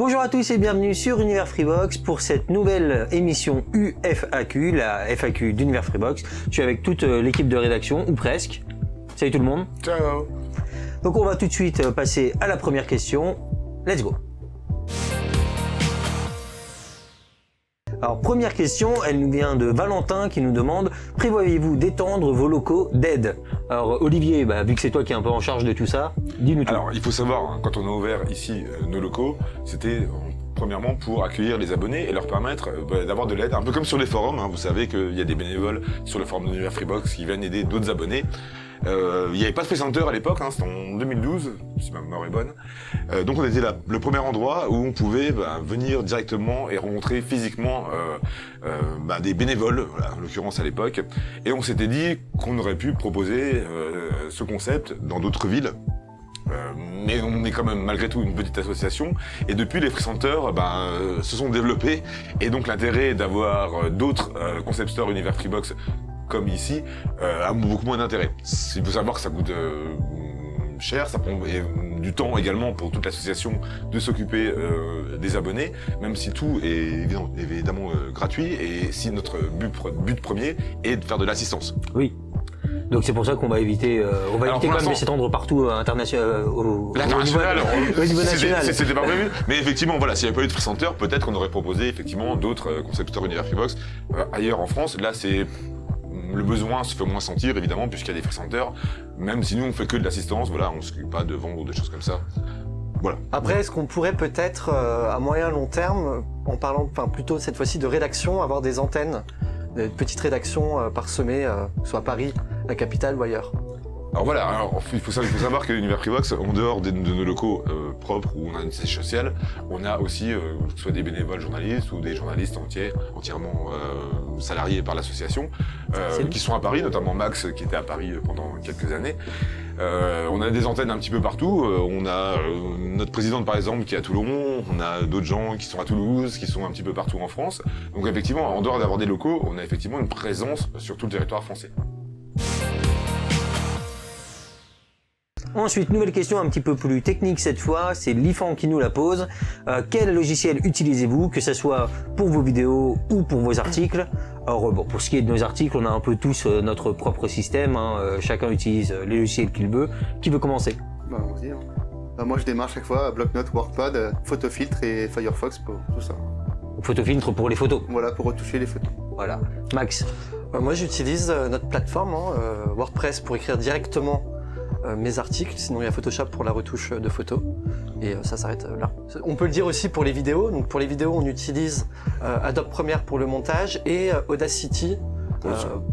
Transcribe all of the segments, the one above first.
Bonjour à tous et bienvenue sur Univers Freebox pour cette nouvelle émission UFAQ, la FAQ d'Univers Freebox. Je suis avec toute l'équipe de rédaction, ou presque. Salut tout le monde. Ciao. Donc on va tout de suite passer à la première question. Let's go. Alors première question, elle nous vient de Valentin qui nous demande « Prévoyez-vous d'étendre vos locaux d'aide ?» Alors Olivier, vu que c'est toi qui es un peu en charge de tout ça, dis-nous tout. Alors il faut savoir, quand on a ouvert ici nos locaux, c'était premièrement pour accueillir les abonnés et leur permettre d'avoir de l'aide, un peu comme sur les forums, vous savez qu'il y a des bénévoles sur le forum d'Univers Freebox qui viennent aider d'autres abonnés. Il n'y avait pas de Free Center à l'époque, c'était en 2012, si ma mémoire est bonne. Donc on était là, le premier endroit où on pouvait venir directement et rencontrer physiquement des bénévoles, voilà, en l'occurrence à l'époque. Et on s'était dit qu'on aurait pu proposer ce concept dans d'autres villes. Mais on est quand même malgré tout une petite association et depuis les Free Centers se sont développés et donc l'intérêt d'avoir d'autres concept stores Univers Freebox comme ici a beaucoup moins d'intérêt. Il faut savoir que ça coûte cher, ça prend du temps également pour toute l'association de s'occuper des abonnés, même si tout est évidemment gratuit et si notre but premier est de faire de l'assistance. Oui. Donc c'est pour ça qu'on va éviter, quand même de s'étendre partout au niveau national. C'était pas prévu. Mais effectivement, voilà, s'il n'y avait pas eu de Free Center, peut-être qu'on aurait proposé effectivement d'autres concept stores Univers Freebox ailleurs en France. Là, c'est le besoin se fait moins sentir évidemment puisqu'il y a des Free Centers. Même si nous on fait que de l'assistance, voilà, on s'occupe pas de vendre ou de choses comme ça. Voilà. Après, est-ce qu'on pourrait peut-être à moyen long terme, en parlant, plutôt cette fois-ci de rédaction, avoir des antennes, des petites rédactions parsemées, soit à Paris, la capitale ou ailleurs? Alors voilà, il faut savoir que l'Univers Freebox, en dehors de nos locaux propres où on a une siège sociale, on a aussi soit des bénévoles journalistes ou des journalistes entièrement salariés par l'association, qui sont à Paris, notamment Max qui était à Paris pendant quelques années. On a des antennes un petit peu partout, on a notre présidente par exemple qui est à Toulon, on a d'autres gens qui sont à Toulouse, qui sont un petit peu partout en France. Donc effectivement, en dehors d'avoir des locaux, on a effectivement une présence sur tout le territoire français. Ensuite, nouvelle question un petit peu plus technique cette fois, c'est l'IFAN qui nous la pose. Quel logiciel utilisez-vous, que ce soit pour vos vidéos ou pour vos articles? Alors pour ce qui est de nos articles, on a un peu tous notre propre système, chacun utilise les logiciels qu'il veut. Qui veut commencer? Vas-y. Moi je démarre chaque fois Bloc-Notes, WordPad, Photofiltre et Firefox pour tout ça. Photofiltre pour les photos. Voilà, pour retoucher les photos. Voilà. Max? Moi j'utilise notre plateforme, WordPress, pour écrire directement mes articles, sinon il y a Photoshop pour la retouche de photos et ça s'arrête là. On peut le dire aussi pour les vidéos, donc pour les vidéos on utilise Adobe Premiere pour le montage et Audacity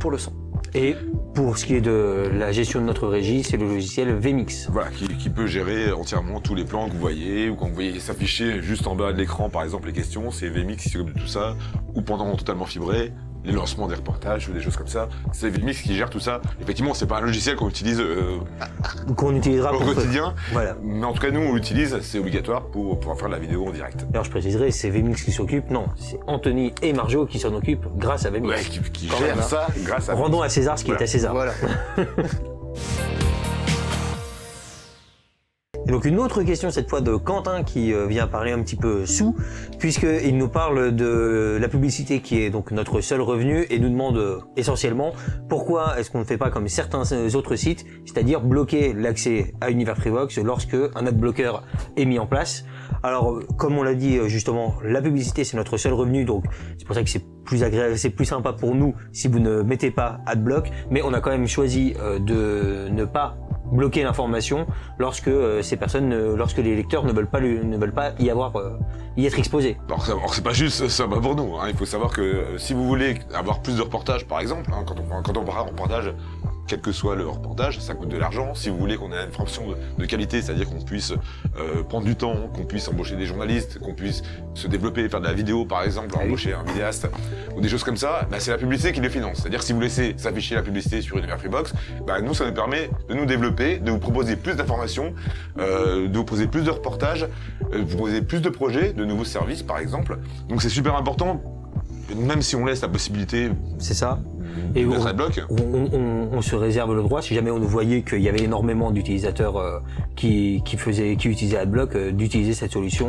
pour le son. Et pour ce qui est de la gestion de notre régie, c'est le logiciel vMix. Voilà, qui peut gérer entièrement tous les plans que vous voyez, ou quand vous voyez s'afficher juste en bas de l'écran par exemple les questions, c'est vMix qui s'occupe de tout ça, ou pendant totalement fibré, les lancements des reportages ou des choses comme ça, c'est vMix qui gère tout ça. Effectivement, c'est pas un logiciel qu'on utilise qu'on utilisera au quotidien, voilà. Mais en tout cas nous on l'utilise, c'est obligatoire pour pouvoir faire de la vidéo en direct. Alors je préciserai, c'est vMix qui s'occupe, non, c'est Anthony et Marjo qui s'en occupent grâce à vMix. Ouais, qui gère ça grâce à vMix. Rendons à César ce qui est à César. Voilà. Et donc une autre question cette fois de Quentin qui vient parler un petit peu sous, puisqu'il nous parle de la publicité qui est donc notre seul revenu et nous demande essentiellement pourquoi est-ce qu'on ne fait pas comme certains autres sites, c'est-à-dire bloquer l'accès à Univers Freebox lorsque un adblocker est mis en place. Alors comme on l'a dit justement, la publicité c'est notre seul revenu, donc c'est pour ça que c'est plus agréable, c'est plus sympa pour nous si vous ne mettez pas adblock, mais on a quand même choisi de ne pas bloquer l'information lorsque ces personnes, lorsque les lecteurs ne veulent pas y être exposés. Alors c'est pas juste ça pour nous, il faut savoir que si vous voulez avoir plus de reportages par exemple, quand on parle de reportage, quel que soit le reportage, ça coûte de l'argent. Si vous voulez qu'on ait une fonction de qualité, c'est-à-dire qu'on puisse prendre du temps, qu'on puisse embaucher des journalistes, qu'on puisse se développer, faire de la vidéo par exemple, embaucher un vidéaste, ou des choses comme ça, c'est la publicité qui les finance. C'est-à-dire si vous laissez s'afficher la publicité sur Univers Freebox, nous ça nous permet de nous développer, de vous proposer plus d'informations, de vous proposer plus de reportages, de vous proposer plus de projets, de nouveaux services par exemple. Donc c'est super important même si on laisse la possibilité C'est ça. de Et mettre Adblock, on se réserve le droit, si jamais on voyait qu'il y avait énormément d'utilisateurs qui utilisaient Adblock, d'utiliser cette solution.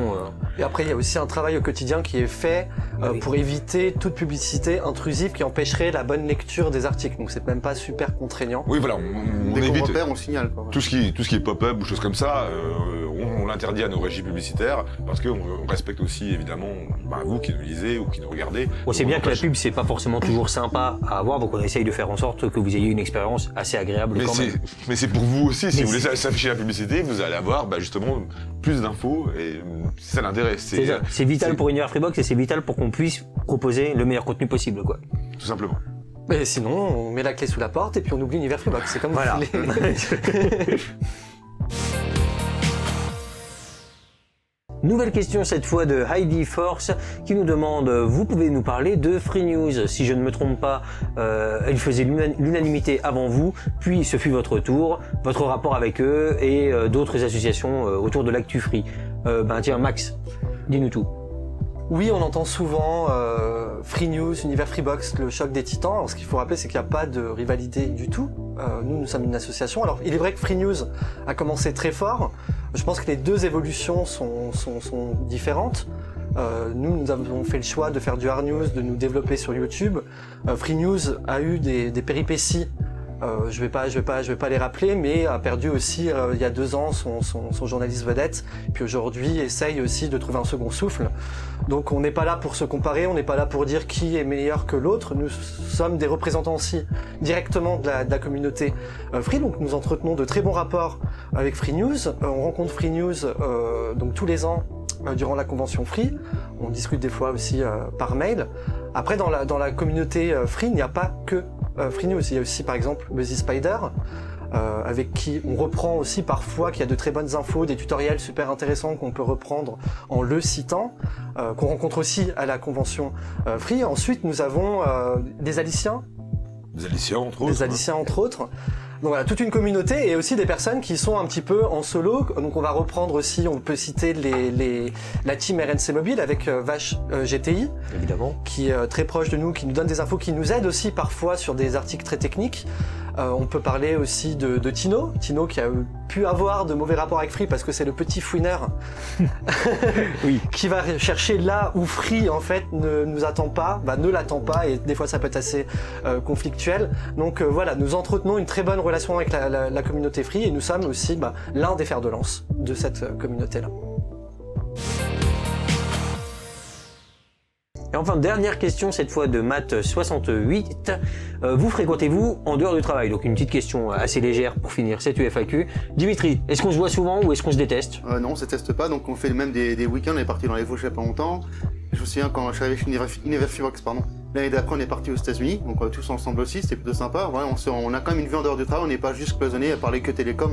Et après, il y a aussi un travail au quotidien qui est fait Oui. pour éviter toute publicité intrusive qui empêcherait la bonne lecture des articles. Donc c'est même pas super contraignant. oui voilà, on Dès qu'on évite repère, on signale. Quoi. tout ce qui est pop-up ou choses comme ça, on l'interdit à nos régies publicitaires parce qu'on respecte aussi évidemment vous qui nous lisez ou qui nous regardez. On sait bien que la pub, c'est pas forcément toujours sympa à avoir, donc on essaye de faire en sorte que vous ayez une expérience assez agréable Mais quand même. c'est pour vous aussi, si Mais vous laissez s'afficher la publicité, vous allez avoir justement plus d'infos et c'est ça l'intérêt. C'est ça. C'est vital pour Univers Freebox et c'est vital pour qu'on puisse proposer le meilleur contenu possible, quoi. Tout simplement. Mais sinon, on met la clé sous la porte et puis on oublie Univers Freebox. C'est comme Voilà. vous voulez. Nouvelle question cette fois de Heidi Force qui nous demande, vous pouvez nous parler de Free News. Si je ne me trompe pas, elle faisait l'unanimité avant vous, puis ce fut votre tour, votre rapport avec eux et d'autres associations autour de l'actu free. Tiens Max, dis-nous tout. Oui, on entend souvent Free News, Univers Freebox, le choc des titans. Alors, ce qu'il faut rappeler, c'est qu'il n'y a pas de rivalité du tout. Nous sommes une association. Alors, il est vrai que Free News a commencé très fort. Je pense que les deux évolutions sont différentes. Nous avons fait le choix de faire du hard news, de nous développer sur YouTube. Free News a eu des péripéties. Je vais pas les rappeler, mais a perdu aussi il y a 2 ans son journaliste vedette, puis aujourd'hui essaye aussi de trouver un second souffle. Donc on n'est pas là pour se comparer, on n'est pas là pour dire qui est meilleur que l'autre. Nous sommes des représentants aussi directement de la communauté Free, donc nous entretenons de très bons rapports avec Free News. On rencontre Free News donc tous les ans durant la convention Free. On discute des fois aussi par mail. Après dans la communauté Free, il n'y a pas que Free News, il y a aussi par exemple Buzzy Spider, avec qui on reprend aussi parfois, qui a de très bonnes infos, des tutoriels super intéressants qu'on peut reprendre en le citant, qu'on rencontre aussi à la convention Free. Ensuite nous avons des Aliciens. Des Aliciens entre autres. Des Aliciens entre autres. Donc voilà, toute une communauté et aussi des personnes qui sont un petit peu en solo. Donc on va reprendre aussi, on peut citer la team RNC Mobile avec Vache GTI, Évidemment. qui est très proche de nous, qui nous donne des infos, qui nous aide aussi parfois sur des articles très techniques. On peut parler aussi de Tino qui a pu avoir de mauvais rapports avec Free parce que c'est le petit fouineur Oui. qui va chercher là où Free en fait ne nous attend pas, ne l'attend pas et des fois ça peut être assez conflictuel. Donc voilà, nous entretenons une très bonne relation avec la communauté Free et nous sommes aussi l'un des fers de lance de cette communauté-là. Et enfin, dernière question, cette fois de Matt68. Vous fréquentez-vous en dehors du travail? Donc une petite question assez légère pour finir cette UFAQ. Dimitri, est-ce qu'on se voit souvent ou est-ce qu'on se déteste? Non, on se teste pas, donc on fait même des week-ends, on est parti dans les Vosges il y a pas longtemps. Je me souviens quand je suis arrivé chez Univers Freebox, l'année d'après on est parti aux États-Unis, donc tous ensemble aussi, c'était plutôt sympa. Voilà, on a quand même une vue en dehors du travail, on n'est pas juste cloisonné à parler que télécom,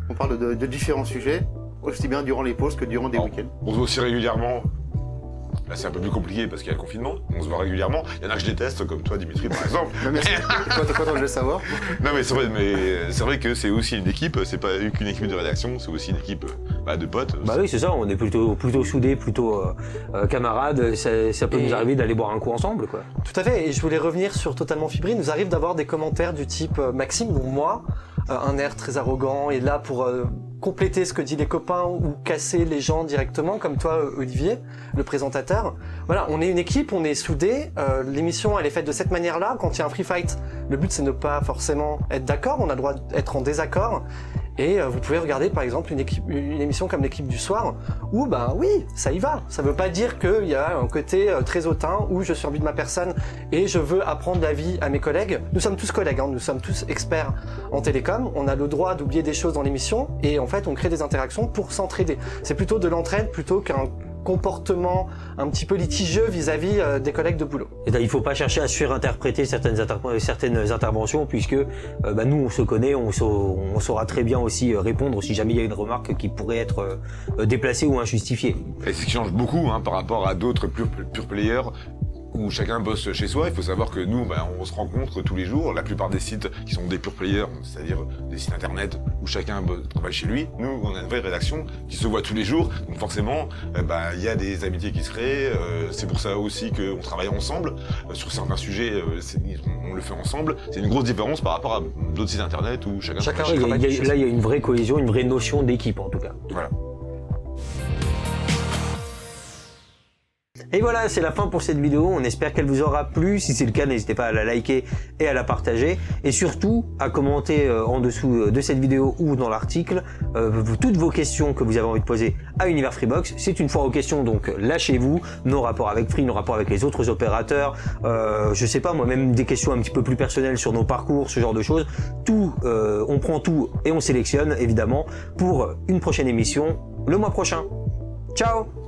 on parle de différents sujets, aussi bien durant les pauses que durant des week-ends. On se voit aussi régulièrement. Là, c'est un peu plus compliqué parce qu'il y a le confinement. On se voit régulièrement. Il y en a que je déteste, comme toi, Dimitri, par exemple. Merci. Toi, je veux savoir. Non, mais c'est vrai que c'est aussi une équipe. C'est pas qu'une équipe de rédaction, c'est aussi une équipe de potes. Bah oui, c'est ça. On est plutôt soudés, plutôt camarades. Ça peut nous arriver d'aller boire un coup ensemble, quoi. Tout à fait. Et je voulais revenir sur Totalement Fibré. Il nous arrive d'avoir des commentaires du type Maxime, donc moi, un air très arrogant, est là pour compléter ce que disent les copains ou casser les gens directement, comme toi, Olivier, le présentateur. Voilà, on est une équipe, on est soudés. L'émission, elle est faite de cette manière-là. Quand il y a un free fight, le but, c'est ne pas forcément être d'accord. On a le droit d'être en désaccord. Et vous pouvez regarder par exemple une émission comme l'équipe du soir où oui, ça y va. Ça veut pas dire qu'il y a un côté très hautain où je suis en but de ma personne et je veux apprendre la vie à mes collègues. Nous sommes tous collègues, nous sommes tous experts en télécom. On a le droit d'oublier des choses dans l'émission et en fait on crée des interactions pour s'entraider. C'est plutôt de l'entraide plutôt qu'un comportement un petit peu litigieux vis-à-vis des collègues de boulot. Et il faut pas chercher à surinterpréter certaines interventions puisque nous on se connaît, on saura très bien aussi répondre si jamais il y a une remarque qui pourrait être déplacée ou injustifiée. Et ce qui change beaucoup par rapport à d'autres pure players où chacun bosse chez soi. Il faut savoir que nous, on se rencontre tous les jours. La plupart des sites qui sont des pure players, c'est-à-dire des sites internet où chacun travaille chez lui, nous, on a une vraie rédaction qui se voit tous les jours. Donc forcément, il y a des amitiés qui se créent. C'est pour ça aussi qu'on travaille ensemble. Sur certains sujets, on le fait ensemble. C'est une grosse différence par rapport à d'autres sites internet où chacun Là, il y a une vraie cohésion, une vraie notion d'équipe en tout cas. Voilà. Et voilà, c'est la fin pour cette vidéo. On espère qu'elle vous aura plu. Si c'est le cas, n'hésitez pas à la liker et à la partager. Et surtout, à commenter en dessous de cette vidéo ou dans l'article toutes vos questions que vous avez envie de poser à Univers Freebox. C'est une foire aux questions, donc lâchez-vous. Nos rapports avec Free, nos rapports avec les autres opérateurs. Je sais pas, moi, même des questions un petit peu plus personnelles sur nos parcours, ce genre de choses. Tout, on prend tout et on sélectionne, évidemment, pour une prochaine émission le mois prochain. Ciao!